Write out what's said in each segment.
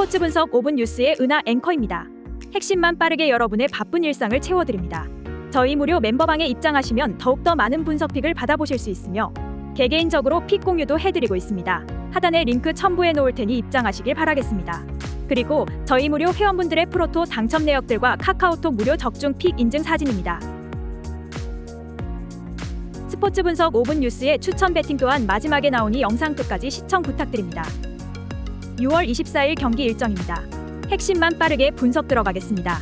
스포츠 분석 5분 뉴스의 은하 앵커입니다. 핵심만 빠르게 여러분의 바쁜 일상을 채워드립니다. 저희 무료 멤버방에 입장하시면 더욱더 많은 분석픽을 받아보실 수 있으며 개개인적으로 픽 공유도 해드리고 있습니다. 하단에 링크 첨부해 놓을 테니 입장하시길 바라겠습니다. 그리고 저희 무료 회원분들의 프로토 당첨 내역들과 카카오톡 무료 적중 픽 인증 사진입니다. 스포츠 분석 5분 뉴스의 추천 배팅 또한 마지막에 나오니 영상 끝까지 시청 부탁드립니다. 6월 24일 경기 일정입니다. 핵심만 빠르게 분석 들어가겠습니다.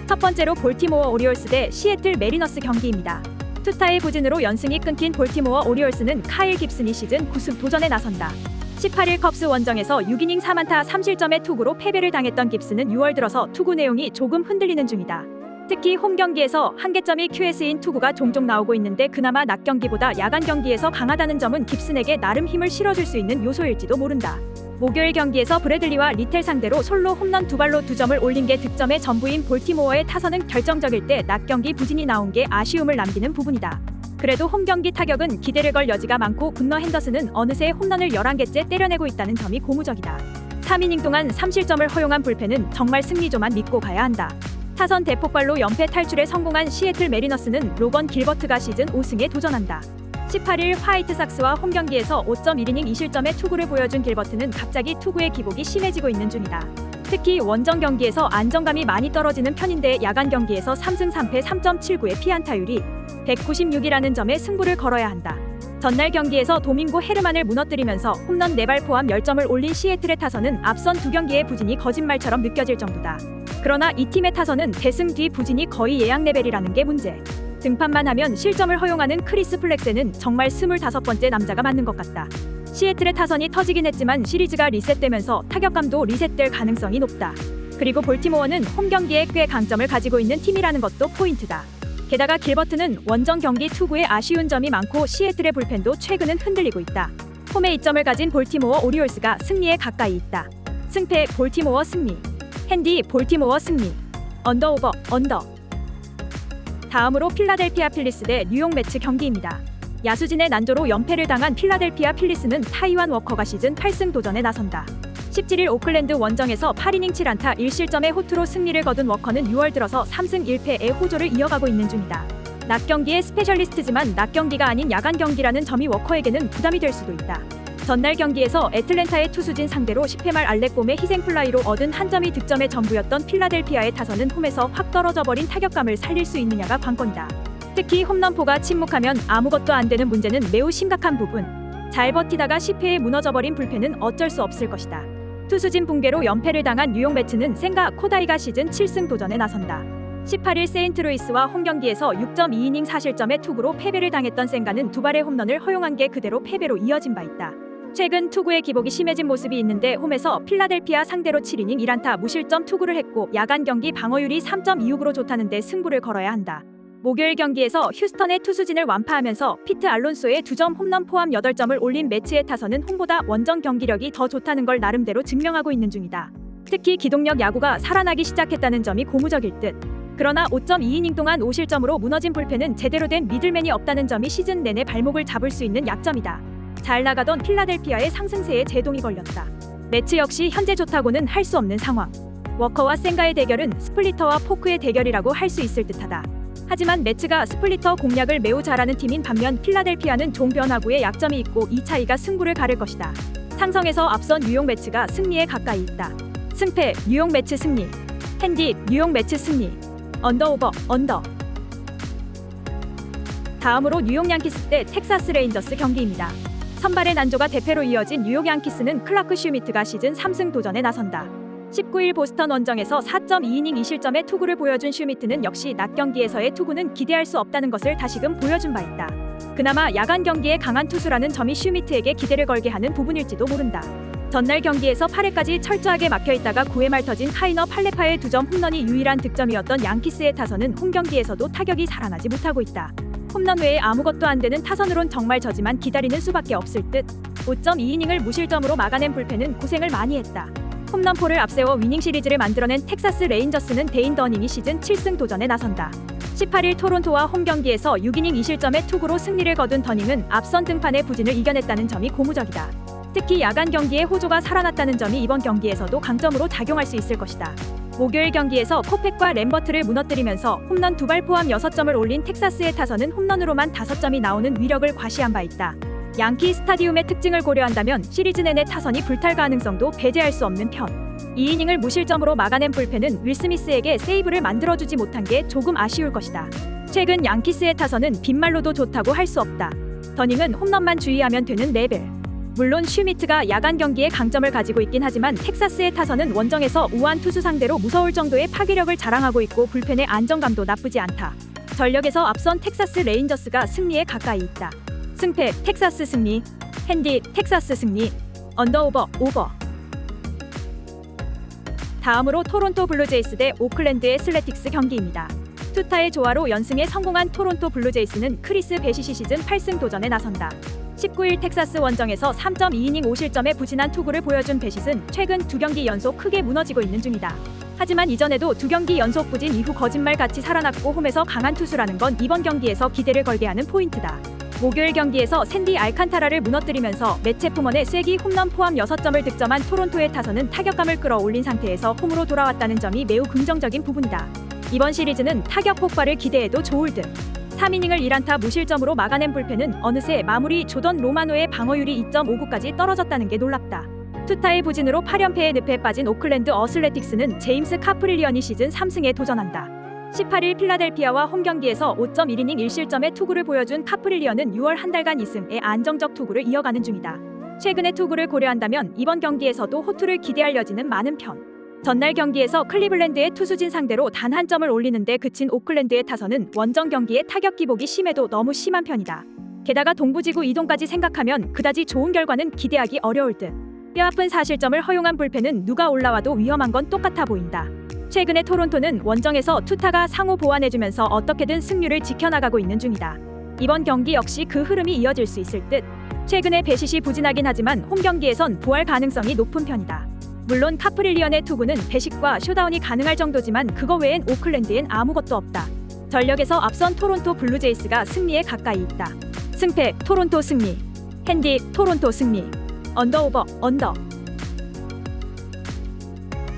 첫 번째로 볼티모어 오리올스 대 시애틀 메리너스 경기입니다. 투타의 부진으로 연승이 끊긴 볼티모어 오리올스는 카일 깁슨이 시즌 9승 도전에 나선다. 18일 컵스 원정에서 6이닝 4안타 3실점의 투구로 패배를 당했던 깁슨은 6월 들어서 투구 내용이 조금 흔들리는 중이다. 특히 홈 경기에서 한계점이 QS인 투구가 종종 나오고 있는데 그나마 낮 경기보다 야간 경기에서 강하다는 점은 깁슨에게 나름 힘을 실어줄 수 있는 요소일지도 모른다. 목요일 경기에서 브래들리와 리텔 상대로 솔로 홈런 2발로 2점을 올린 게 득점의 전부인 볼티모어의 타선은 결정적일 때 낮 경기 부진이 나온 게 아쉬움을 남기는 부분이다. 그래도 홈 경기 타격은 기대를 걸 여지가 많고 굿너 핸더슨은 어느새 홈런을 11개째 때려내고 있다는 점이 고무적이다. 3이닝 동안 3실점을 허용한 불펜은 정말 승리조만 믿고 가야 한다. 타선 대폭발로 연패 탈출에 성공한 시애틀 메리너스는 로건 길버트가 시즌 5승에 도전한다. 18일 화이트삭스와 홈 경기에서 5.1이닝 2실점의 투구를 보여준 길버트는 갑자기 투구의 기복이 심해지고 있는 중이다. 특히 원정 경기에서 안정감이 많이 떨어지는 편인데 야간 경기에서 3승 3패 3.79의 피안타율이 196이라는 점에 승부를 걸어야 한다. 전날 경기에서 도밍고 헤르만을 무너뜨리면서 홈런 4발 포함 10점을 올린 시애틀의 타선은 앞선 두 경기의 부진이 거짓말처럼 느껴질 정도다. 그러나 이 팀의 타선은 대승 뒤 부진이 거의 예약 레벨이라는 게 문제. 등판만 하면 실점을 허용하는 크리스 플렉세는 정말 25번째 남자가 맞는 것 같다. 시애틀의 타선이 터지긴 했지만 시리즈가 리셋되면서 타격감도 리셋될 가능성이 높다. 그리고 볼티모어는 홈 경기에 꽤 강점을 가지고 있는 팀이라는 것도 포인트다. 게다가 길버트는 원정 경기 투구에 아쉬운 점이 많고 시애틀의 불펜도 최근은 흔들리고 있다. 홈에 이점을 가진 볼티모어 오리올스가 승리에 가까이 있다. 승패 볼티모어 승리. 핸디 볼티모어 승리. 언더 오버 언더. 다음으로 필라델피아 필리스 대 뉴욕 매츠 경기입니다. 야수진의 난조로 연패를 당한 필라델피아 필리스는 타이완 워커가 시즌 8승 도전에 나선다. 17일 오클랜드 원정에서 8이닝 7안타 1실점의 호투로 승리를 거둔 워커는 6월 들어서 3승 1패의 호조를 이어가고 있는 중이다. 낮 경기의 스페셜리스트지만 낮 경기가 아닌 야간 경기라는 점이 워커에게는 부담이 될 수도 있다. 전날 경기에서 애틀랜타의 투수진 상대로 10회 말 알렉봄의 희생플라이로 얻은 한 점이 득점의 전부였던 필라델피아의 타선은 홈에서 확 떨어져버린 타격감을 살릴 수 있느냐가 관건이다. 특히 홈런포가 침묵하면 아무것도 안 되는 문제는 매우 심각한 부분. 잘 버티다가 10회에 무너져버린 불펜은 어쩔 수 없을 것이다. 투수진 붕괴로 연패를 당한 뉴욕 매츠는 생가 코다이가 시즌 7승 도전에 나선다. 18일 세인트루이스와 홈 경기에서 6.2이닝 4실점의 투구로 패배를 당했던 생가는 2발의 홈런을 허용한 게 그대로 패배로 이어진 바 있다. 최근 투구의 기복이 심해진 모습이 있는데 홈에서 필라델피아 상대로 7이닝 1안타 무실점 투구를 했고 야간 경기 방어율이 3.26으로 좋다는데 승부를 걸어야 한다. 목요일 경기에서 휴스턴의 투수진을 완파하면서 피트 알론소의 2점 홈런 포함 8점을 올린 매츠의 타선은 홈보다 원정 경기력이 더 좋다는 걸 나름대로 증명하고 있는 중이다. 특히 기동력 야구가 살아나기 시작했다는 점이 고무적일 듯. 그러나 5.2이닝 동안 5실점으로 무너진 불펜은 제대로 된 미들맨이 없다는 점이 시즌 내내 발목을 잡을 수 있는 약점이다. 잘 나가던 필라델피아의 상승세에 제동이 걸렸다. 매츠 역시 현재 좋다고는 할 수 없는 상황. 워커와 생가의 대결은 스플리터와 포크의 대결이라고 할 수 있을 듯하다. 하지만 매츠가 스플리터 공략을 매우 잘하는 팀인 반면 필라델피아는 종 변화구에 약점이 있고 이 차이가 승부를 가를 것이다. 상성에서 앞선 뉴욕 매츠가 승리에 가까이 있다. 승패 뉴욕 매츠 승리. 핸디 뉴욕 매츠 승리. 언더 오버 언더. 다음으로 뉴욕 양키스 대 텍사스 레인저스 경기입니다. 선발의 난조가 대패로 이어진 뉴욕 양키스는 클라크 슈미트가 시즌 3승 도전에 나선다. 19일 보스턴 원정에서 4.2이닝 2실점의 투구를 보여준 슈미트는 역시 낮 경기에서의 투구는 기대할 수 없다는 것을 다시금 보여준 바 있다. 그나마 야간 경기에 강한 투수라는 점이 슈미트에게 기대를 걸게 하는 부분일지도 모른다. 전날 경기에서 8회까지 철저하게 막혀있다가 9회 말 터진 카이너 팔레파의 2점 홈런이 유일한 득점이었던 양키스의 타선은 홈 경기에서도 타격이 살아나지 못하고 있다. 홈런 외에 아무것도 안 되는 타선으론 정말 저지만 기다리는 수밖에 없을 듯. 5.2이닝을 무실점으로 막아낸 불펜은 고생을 많이 했다. 홈런포를 앞세워 위닝 시리즈를 만들어낸 텍사스 레인저스는 데인 더닝이 시즌 7승 도전에 나선다. 18일 토론토와 홈 경기에서 6이닝 2실점의 투구로 승리를 거둔 더닝은 앞선 등판의 부진을 이겨냈다는 점이 고무적이다. 특히 야간 경기에 호조가 살아났다는 점이 이번 경기에서도 강점으로 작용할 수 있을 것이다. 목요일 경기에서 코펙과 램버트를 무너뜨리면서 홈런 2발 포함 6점을 올린 텍사스의 타선은 홈런으로만 5점이 나오는 위력을 과시한 바 있다. 양키 스타디움의 특징을 고려한다면 시리즈 내내 타선이 불탈 가능성도 배제할 수 없는 편. 2이닝을 무실점으로 막아낸 불펜은 윌 스미스에게 세이브를 만들어주지 못한 게 조금 아쉬울 것이다. 최근 양키스의 타선은 빈말로도 좋다고 할 수 없다. 더닝은 홈런만 주의하면 되는 레벨. 물론 슈미트가 야간 경기에 강점을 가지고 있긴 하지만 텍사스의 타선은 원정에서 우한 투수 상대로 무서울 정도의 파괴력을 자랑하고 있고 불펜의 안정감도 나쁘지 않다. 전력에서 앞선 텍사스 레인저스가 승리에 가까이 있다. 승패 텍사스 승리, 핸디 텍사스 승리, 언더오버 오버. 다음으로 토론토 블루제이스 대 오클랜드의 슬래틱스 경기입니다. 투타의 조화로 연승에 성공한 토론토 블루제이스는 크리스 베시시 시즌 8승 도전에 나선다. 19일 텍사스 원정에서 3.2이닝 5실점의 부진한 투구를 보여준 베시는 최근 2경기 연속 크게 무너지고 있는 중이다. 하지만 이전에도 2경기 연속 부진 이후 거짓말같이 살아났고 홈에서 강한 투수라는 건 이번 경기에서 기대를 걸게 하는 포인트다. 목요일 경기에서 샌디 알칸타라를 무너뜨리면서 매체 푸먼의 쐐기 홈런 포함 6점을 득점한 토론토의 타선은 타격감을 끌어올린 상태에서 홈으로 돌아왔다는 점이 매우 긍정적인 부분이다. 이번 시리즈는 타격 폭발을 기대해도 좋을 듯. 3이닝을 1안타 무실점으로 막아낸 불펜은 어느새 마무리 조던 로마노의 방어율이 2.59까지 떨어졌다는 게 놀랍다. 투타의 부진으로 8연패의 늪에 빠진 오클랜드 어슬레틱스는 제임스 카프릴리언이 시즌 3승에 도전한다. 18일 필라델피아와 홈경기에서 5.1이닝 1실점의 투구를 보여준 카프릴리언은 6월 한 달간 2승의 안정적 투구를 이어가는 중이다. 최근의 투구를 고려한다면 이번 경기에서도 호투를 기대할 여지는 많은 편. 전날 경기에서 클리블랜드의 투수진 상대로 단 한 점을 올리는데 그친 오클랜드의 타선은 원정 경기에 타격 기복이 심해도 너무 심한 편이다. 게다가 동부지구 이동까지 생각하면 그다지 좋은 결과는 기대하기 어려울 듯. 뼈아픈 4실점을 허용한 불펜은 누가 올라와도 위험한 건 똑같아 보인다. 최근에 토론토는 원정에서 투타가 상호 보완해주면서 어떻게든 승률을 지켜나가고 있는 중이다. 이번 경기 역시 그 흐름이 이어질 수 있을 듯. 최근에 베시시 부진하긴 하지만 홈 경기에선 부활 가능성이 높은 편이다. 물론 카프릴리언의 투구는 배식과 쇼다운이 가능할 정도지만 그거 외엔 오클랜드엔 아무것도 없다. 전력에서 앞선 토론토 블루제이스가 승리에 가까이 있다. 승패 토론토 승리, 핸디 토론토 승리, 언더오버 언더.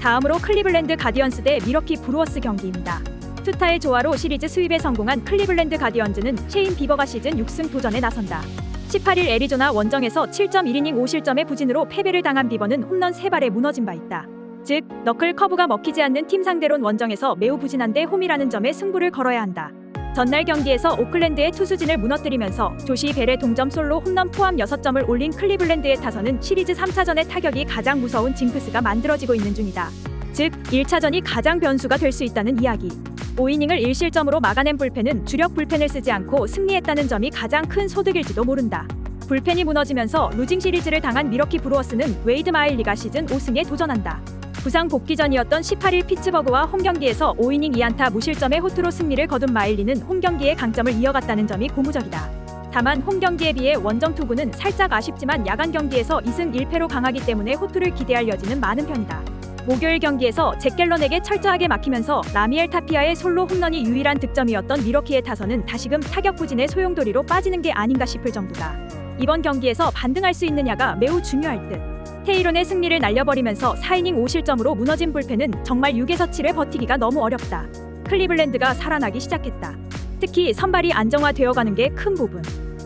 다음으로 클리블랜드 가디언스 대 미러키 브루어스 경기입니다. 투타의 조화로 시리즈 수입에 성공한 클리블랜드 가디언즈는 셰인 비버가 시즌 6승 도전에 나선다. 18일 애리조나 원정에서 7.1이닝 5실점의 부진으로 패배를 당한 비버는 홈런 3발에 무너진 바 있다. 즉, 너클 커브가 먹히지 않는 팀 상대론 원정에서 매우 부진한데 홈이라는 점에 승부를 걸어야 한다. 전날 경기에서 오클랜드의 투수진을 무너뜨리면서 조시 벨의 동점 솔로 홈런 포함 6점을 올린 클리블랜드의 타선은 시리즈 3차전의 타격이 가장 무서운 징크스가 만들어지고 있는 중이다. 즉, 1차전이 가장 변수가 될 수 있다는 이야기. 5이닝을 1실점으로 막아낸 불펜은 주력 불펜을 쓰지 않고 승리했다는 점이 가장 큰 소득일지도 모른다. 불펜이 무너지면서 루징 시리즈를 당한 미러키 브루어스는 웨이드 마일리가 시즌 5승에 도전한다. 부상 복귀 전이었던 18일 피츠버그와 홈경기에서 5이닝 2안타 무실점의 호투로 승리를 거둔 마일리는 홈경기의 강점을 이어갔다는 점이 고무적이다. 다만 홈경기에 비해 원정 투구는 살짝 아쉽지만 야간 경기에서 2승 1패로 강하기 때문에 호투를 기대할 여지는 많은 편이다. 목요일 경기에서 잭 갤런에게 철저하게 막히면서 라미엘 타피아의 솔로 홈런이 유일한 득점이었던 미러키의 타선은 다시금 타격 부진의 소용돌이로 빠지는 게 아닌가 싶을 정도다. 이번 경기에서 반등할 수 있느냐가 매우 중요할 듯. 테이론의 승리를 날려버리면서 4이닝 5실점으로 무너진 불펜은 정말 6에서 7에 버티기가 너무 어렵다. 클리블랜드가 살아나기 시작했다. 특히 선발이 안정화되어가는 게 큰 부분.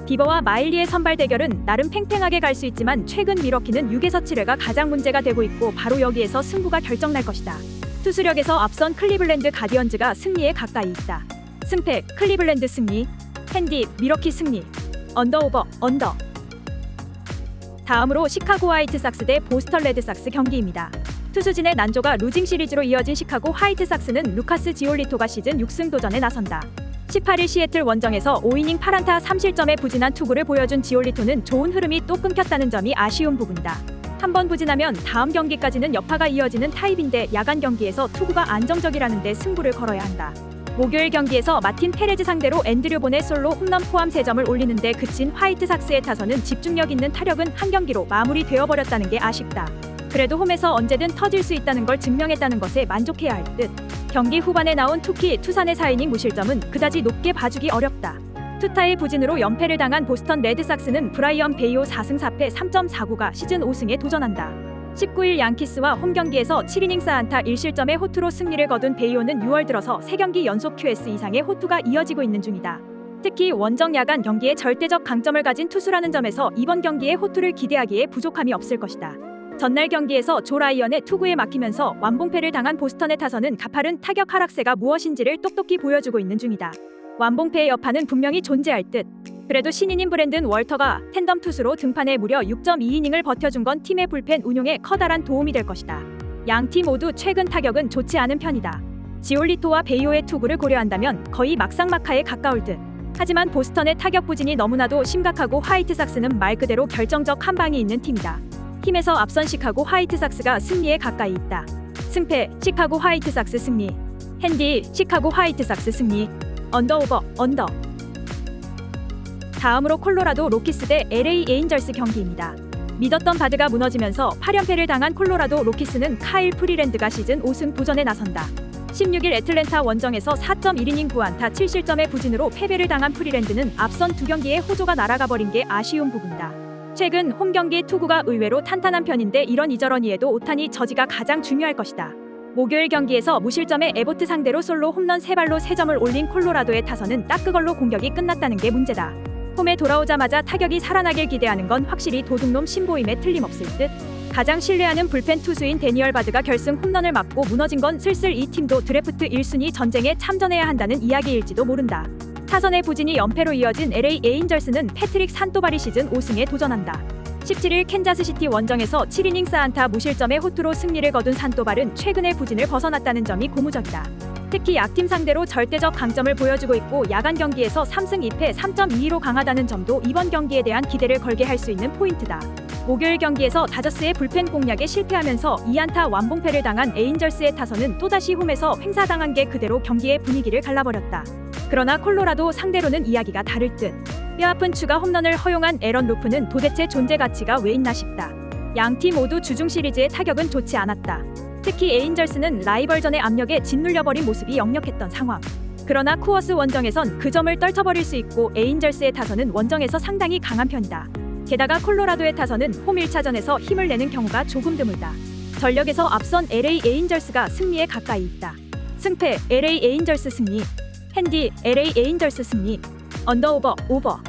비버와 마일리의 선발 대결은 나름 팽팽하게 갈 수 있지만 최근 미러키는 6에서 7회가 가장 문제가 되고 있고 바로 여기에서 승부가 결정날 것이다. 투수력에서 앞선 클리블랜드 가디언즈가 승리에 가까이 있다. 승패 클리블랜드 승리, 핸디 미러키 승리, 언더오버 언더. 다음으로 시카고 화이트삭스 대 보스턴 레드삭스 경기입니다. 투수진의 난조가 루징 시리즈로 이어진 시카고 화이트삭스는 루카스 지올리토가 시즌 6승 도전에 나선다. 18일 시애틀 원정에서 5이닝 8안타 3실점의 부진한 투구를 보여준 지올리토는 좋은 흐름이 또 끊겼다는 점이 아쉬운 부분이다. 한번 부진하면 다음 경기까지는 여파가 이어지는 타입인데 야간 경기에서 투구가 안정적이라는 데 승부를 걸어야 한다. 목요일 경기에서 마틴 페레즈 상대로 앤드류 본의 솔로 홈런 포함 3점을 올리는데 그친 화이트삭스의 타선은 집중력 있는 타력은 한 경기로 마무리되어버렸다는 게 아쉽다. 그래도 홈에서 언제든 터질 수 있다는 걸 증명했다는 것에 만족해야 할 듯. 경기 후반에 나온 투키 투산의 4이닝 무실점은 그다지 높게 봐주기 어렵다. 투타의 부진으로 연패를 당한 보스턴 레드삭스는 브라이언 베이오 4승 4패 3.49가 시즌 5승에 도전한다. 19일 양키스와 홈경기에서 7이닝 4안타 1실점의 호투로 승리를 거둔 베이오는 6월 들어서 3경기 연속 QS 이상의 호투가 이어지고 있는 중이다. 특히 원정 야간 경기에 절대적 강점을 가진 투수라는 점에서 이번 경기에 호투를 기대하기에 부족함이 없을 것이다. 전날 경기에서 조 라이언의 투구에 막히면서 완봉패를 당한 보스턴의 타선은 가파른 타격 하락세가 무엇인지를 똑똑히 보여주고 있는 중이다. 완봉패의 여파는 분명히 존재할 듯. 그래도 신인인 브랜든 월터가 텐덤 투수로 등판해 무려 6.2이닝을 버텨준 건 팀의 불펜 운용에 커다란 도움이 될 것이다. 양 팀 모두 최근 타격은 좋지 않은 편이다. 지올리토와 베이오의 투구를 고려한다면 거의 막상막하에 가까울 듯. 하지만 보스턴의 타격 부진이 너무나도 심각하고 화이트삭스는 말 그대로 결정적 한 방이 있는 팀이다. 팀에서 앞선 시카고 화이트삭스가 승리에 가까이 있다. 승패 시카고 화이트삭스 승리. 핸디 시카고 화이트삭스 승리. 언더 오버 언더. 다음으로 콜로라도 로키스 대 LA 에인절스 경기입니다. 믿었던 바드가 무너지면서 8연패를 당한 콜로라도 로키스는 카일 프리랜드가 시즌 5승 도전에 나선다. 16일 애틀랜타 원정에서 4.1이닝 9안타 7실점의 부진으로 패배를 당한 프리랜드는 앞선 2경기에 호조가 날아가 버린 게 아쉬운 부분이다. 최근 홈경기 투구가 의외로 탄탄한 편인데 이러니저러니해도 오타니 저지가 가장 중요할 것이다. 목요일 경기에서 무실점의 에보트 상대로 솔로 홈런 3발로 3점을 올린 콜로라도의 타선은 딱 그걸로 공격이 끝났다는 게 문제다. 홈에 돌아오자마자 타격이 살아나길 기대하는 건 확실히 도둑놈 신보임에 틀림없을 듯. 가장 신뢰하는 불펜 투수인 데니얼 바드가 결승 홈런을 맞고 무너진 건 슬슬 이 팀도 드래프트 1순위 전쟁에 참전해야 한다는 이야기일지도 모른다. 타선의 부진이 연패로 이어진 LA 에인절스는 패트릭 산토바리 시즌 5승에 도전한다. 17일 캔자스시티 원정에서 7이닝 4안타 무실점의 호투로 승리를 거둔 산토발은 최근의 부진을 벗어났다는 점이 고무적이다. 특히 약팀 상대로 절대적 강점을 보여주고 있고 야간 경기에서 3승 2패 3.22로 강하다는 점도 이번 경기에 대한 기대를 걸게 할 수 있는 포인트다. 목요일 경기에서 다저스의 불펜 공략에 실패하면서 2안타 완봉패를 당한 에인절스의 타선은 또다시 홈에서 횡사당한 게 그대로 경기의 분위기를 갈라버렸다. 그러나 콜로라도 상대로는 이야기가 다를 듯. 뼈아픈 추가 홈런을 허용한 에런 루프는 도대체 존재 가치가 왜 있나 싶다. 양팀 모두 주중 시리즈의 타격은 좋지 않았다. 특히 에인절스는 라이벌전의 압력에 짓눌려버린 모습이 역력했던 상황. 그러나 쿠어스 원정에선 그 점을 떨쳐버릴 수 있고 에인절스의 타선은 원정에서 상당히 강한 편이다. 게다가 콜로라도의 타선은 홈 1차전에서 힘을 내는 경우가 조금 드물다. 전력에서 앞선 LA 에인절스가 승리에 가까이 있다. 승패 LA 에인절스 승리. 핸디 LA 에인절스 승리. 언더 오버.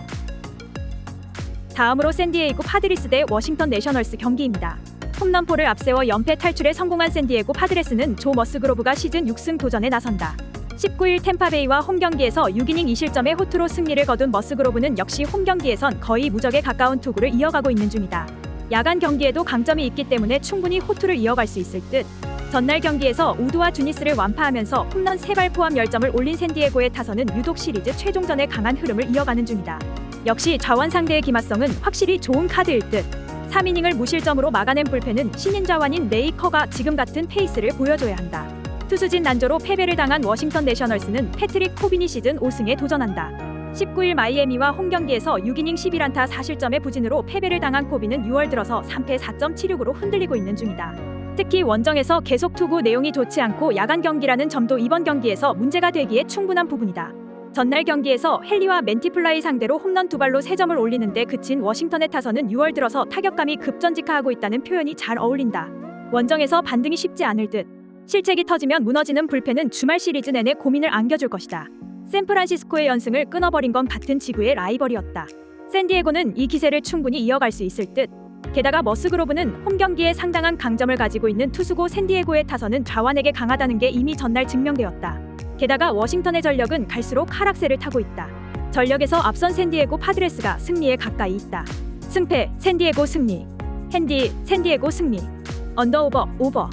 다음으로 샌디에이고 파드리스 대 워싱턴 내셔널스 경기입니다. 홈런포를 앞세워 연패 탈출에 성공한 샌디에고 파드레스는 조 머스그로브가 시즌 6승 도전에 나선다. 19일 템파베이와 홈경기에서 6이닝 2실점의 호투로 승리를 거둔 머스그로브는 역시 홈경기에선 거의 무적에 가까운 투구를 이어가고 있는 중이다. 야간 경기에도 강점이 있기 때문에 충분히 호투를 이어갈 수 있을 듯. 전날 경기에서 우드와 주니스를 완파하면서 홈런 3발 포함 10점을 올린 샌디에고의 타선은 유독 시리즈 최종전에 강한 흐름을 이어가는 중이다. 역시 좌완 상대의 기마성은 확실히 좋은 카드일 듯. 3이닝을 무실점으로 막아낸 불펜은 신인 좌완인 레이커가 지금 같은 페이스를 보여줘야 한다. 투수진 난조로 패배를 당한 워싱턴 내셔널스는 패트릭 코비니 시즌 5승에 도전한다. 19일 마이애미와 홈경기에서 6이닝 11안타 4실점의 부진으로 패배를 당한 코비는 6월 들어서 3패 4.76으로 흔들리고 있는 중이다. 특히 원정에서 계속 투구 내용이 좋지 않고 야간 경기라는 점도 이번 경기에서 문제가 되기에 충분한 부분이다. 전날 경기에서 헨리와 맨티플라이 상대로 홈런 2발로 3점을 올리는데 그친 워싱턴의 타선은 6월 들어서 타격감이 급전직하하고 있다는 표현이 잘 어울린다. 원정에서 반등이 쉽지 않을 듯. 실책이 터지면 무너지는 불펜은 주말 시리즈 내내 고민을 안겨줄 것이다. 샌프란시스코의 연승을 끊어버린 건 같은 지구의 라이벌이었다. 샌디에고는 이 기세를 충분히 이어갈 수 있을 듯. 게다가 머스그로브는 홈경기에 상당한 강점을 가지고 있는 투수고 샌디에고의 타선은 좌완에게 강하다는 게 이미 전날 증명되었다. 게다가 워싱턴의 전력은 갈수록 하락세를 타고 있다. 전력에서 앞선 샌디에고 파드레스가 승리에 가까이 있다. 승패 샌디에고 승리. 핸디 샌디에고 승리. 언더 오버.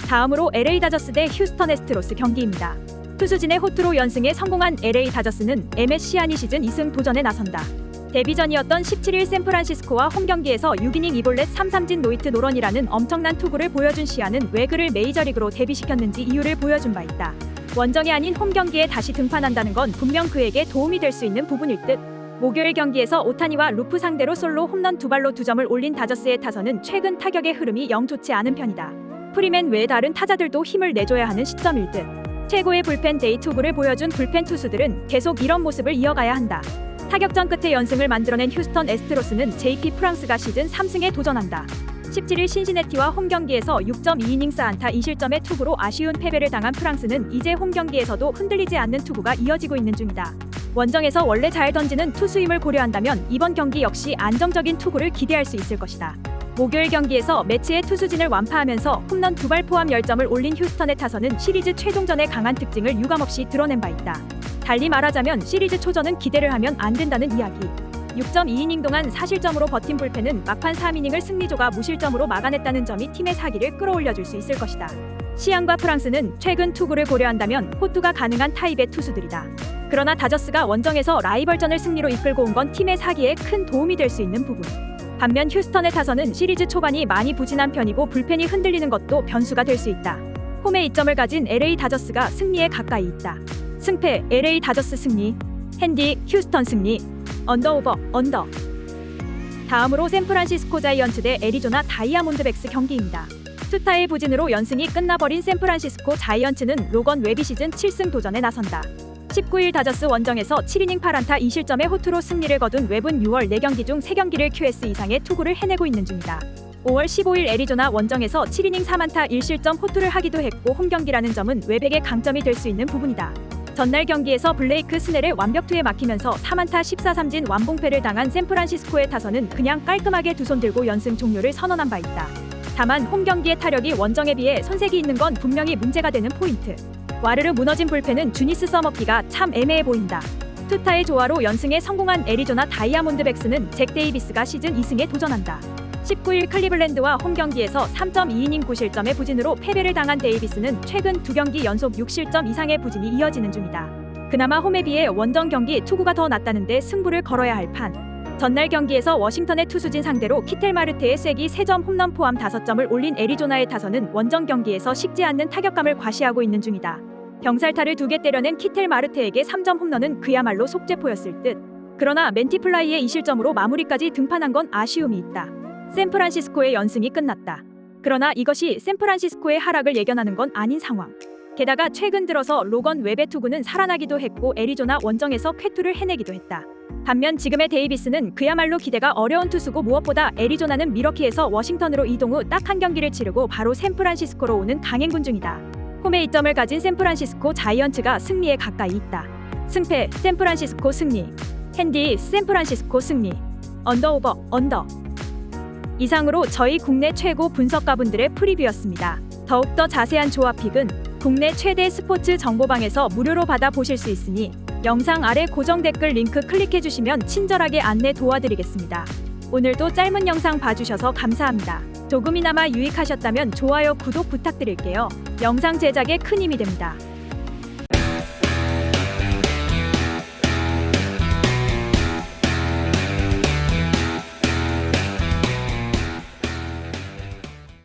다음으로 LA 다저스 대 휴스턴 애스트로스 경기입니다. 투수진의 호투로 연승에 성공한 LA 다저스는 MSC안이 시즌 2승 도전에 나선다. 데뷔전이었던 17일 샌프란시스코와 홈경기에서 6이닝 2볼넷 3삼진 노히트 노런이라는 엄청난 투구를 보여준 시안은 왜 그를 메이저리그로 데뷔시켰는지 이유를 보여준 바 있다. 원정이 아닌 홈경기에 다시 등판한다는 건 분명 그에게 도움이 될 수 있는 부분일 듯. 목요일 경기에서 오타니와 루프 상대로 솔로 홈런 2발로 2점을 올린 다저스의 타선은 최근 타격의 흐름이 영 좋지 않은 편이다. 프리맨 외에 다른 타자들도 힘을 내줘야 하는 시점일 듯. 최고의 불펜 데이 투구를 보여준 불펜 투수들은 계속 이런 모습을 이어가야 한다. 타격전 끝에 연승을 만들어낸 휴스턴 애스트로스는 JP 프랑스가 시즌 3승에 도전한다. 17일 신시내티와 홈경기에서 6.2이닝 4안타 2실점의 투구로 아쉬운 패배를 당한 프랑스는 이제 홈경기에서도 흔들리지 않는 투구가 이어지고 있는 중이다. 원정에서 원래 잘 던지는 투수임을 고려한다면 이번 경기 역시 안정적인 투구를 기대할 수 있을 것이다. 목요일 경기에서 매치의 투수진을 완파하면서 홈런 2발 포함 10점을 올린 휴스턴의 타선은 시리즈 최종전의 강한 특징을 유감없이 드러낸 바 있다. 달리 말하자면 시리즈 초전은 기대를 하면 안 된다는 이야기. 6.2이닝 동안 4실점으로 버틴 불펜은 막판 3이닝을 승리조가 무실점으로 막아냈다는 점이 팀의 사기를 끌어올려줄 수 있을 것이다. 시안과 프랑스는 최근 투구를 고려한다면 호투가 가능한 타입의 투수들이다. 그러나 다저스가 원정에서 라이벌전을 승리로 이끌고 온 건 팀의 사기에 큰 도움이 될 수 있는 부분. 반면 휴스턴의 타선은 시리즈 초반이 많이 부진한 편이고 불펜이 흔들리는 것도 변수가 될 수 있다. 홈에 이점을 가진 LA 다저스가 승리에 가까이 있다. 승패 LA 다저스 승리, 핸디 휴스턴 승리, 언더. 다음으로 샌프란시스코 자이언츠 대 애리조나 다이아몬드백스 경기입니다. 투타의 부진으로 연승이 끝나버린 샌프란시스코 자이언츠는 로건 웹이 시즌 7승 도전에 나선다. 19일 다저스 원정에서 7이닝 8안타 2실점의 호투로 승리를 거둔 웹은 6월 4경기 중 3경기를 QS 이상의 투구를 해내고 있는 중이다. 5월 15일 애리조나 원정에서 7이닝 3안타 1실점 호투를 하기도 했고 홈경기라는 점은 웹에게 강점이 될 수 있는 부분이다. 전날 경기에서 블레이크 스넬의 완벽투에 막히면서 3안타 14삼진 완봉패를 당한 샌프란시스코의 타선은 그냥 깔끔하게 두 손 들고 연승 종료를 선언한 바 있다. 다만 홈경기의 타력이 원정에 비해 손색이 있는 건 분명히 문제가 되는 포인트. 와르르 무너진 불펜은 주니스 써먹기가 참 애매해 보인다. 투타의 조화로 연승에 성공한 애리조나 다이아몬드백스는 잭 데이비스가 시즌 2승에 도전한다. 19일 클리블랜드와 홈경기에서 3.2이닝 9실점의 부진으로 패배를 당한 데이비스는 최근 2경기 연속 6실점 이상의 부진이 이어지는 중이다. 그나마 홈에 비해 원정 경기 투구가 더 낫다는데 승부를 걸어야 할 판. 전날 경기에서 워싱턴의 투수진 상대로 키텔 마르테의 쐐기 3점 홈런 포함 5점을 올린 애리조나의 타선은 원정 경기에서 식지 않는 타격감을 과시하고 있는 중이다. 병살타를 2개 때려낸 키텔 마르테에게 3점 홈런은 그야말로 속죄포였을 듯. 그러나 맨티플라이의 2실점으로 마무리까지 등판한 건 아쉬움이 있다. 샌프란시스코의 연승이 끝났다. 그러나 이것이 샌프란시스코의 하락을 예견하는 건 아닌 상황. 게다가 최근 들어서 로건 웹의 투구는 살아나기도 했고 애리조나 원정에서 쾌투를 해내기도 했다. 반면 지금의 데이비스는 그야말로 기대가 어려운 투수고 무엇보다 애리조나는 미러키에서 워싱턴으로 이동 후 딱 한 경기를 치르고 바로 샌프란시스코로 오는 강행군 중이다. 홈에 이점을 가진 샌프란시스코 자이언츠가 승리에 가까이 있다. 승패 샌프란시스코 승리, 핸디 샌프란시스코 승리, 언더. 이상으로 저희 국내 최고 분석가분들의 프리뷰였습니다. 더욱더 자세한 조합픽은 국내 최대 스포츠 정보방에서 무료로 받아보실 수 있으니 영상 아래 고정 댓글 링크 클릭해주시면 친절하게 안내 도와드리겠습니다. 오늘도 짧은 영상 봐주셔서 감사합니다. 조금이나마 유익하셨다면 좋아요, 구독 부탁드릴게요. 영상 제작에 큰 힘이 됩니다.